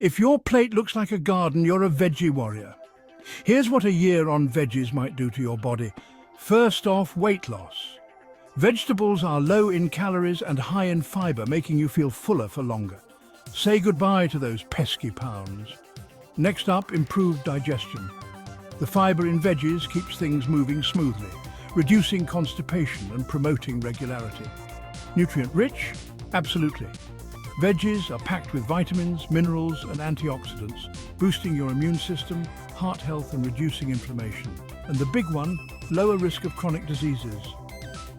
If your plate looks like a garden, you're a veggie warrior. Here's what a year on veggies might do to your body. First off, weight loss. Vegetables are low in calories and high in fiber, making you feel fuller for longer. Say goodbye to those pesky pounds. Next up, improved digestion. The fiber in veggies keeps things moving smoothly, reducing constipation and promoting regularity. Nutrient-rich? Absolutely. Veggies are packed with vitamins, minerals and antioxidants, boosting your immune system, heart health and reducing inflammation. And the big one, lower risk of chronic diseases.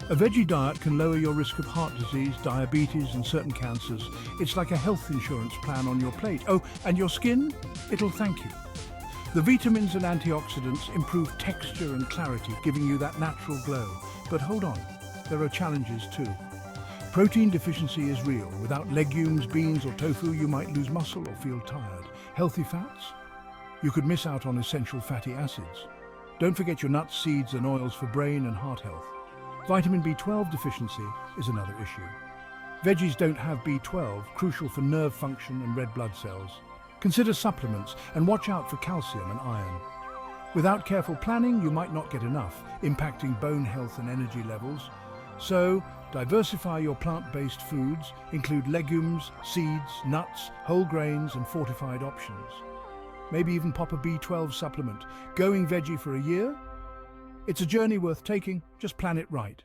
A veggie diet can lower your risk of heart disease, diabetes and certain cancers. It's like a health insurance plan on your plate. Oh, and your skin? It'll thank you. The vitamins and antioxidants improve texture and clarity, giving you that natural glow. But hold on, there are challenges too. Protein deficiency is real. Without legumes, beans or tofu, you might lose muscle or feel tired. Healthy fats? You could miss out on essential fatty acids. Don't forget your nuts, seeds and oils for brain and heart health. Vitamin B12 deficiency is another issue. Veggies don't have B12, crucial for nerve function and red blood cells. Consider supplements and watch out for calcium and iron. Without careful planning, you might not get enough, impacting bone health and energy levels. So, diversify your plant-based foods, include legumes, seeds, nuts, whole grains and fortified options. Maybe even pop a B12 supplement. Going veggie for a year? It's a journey worth taking, just plan it right.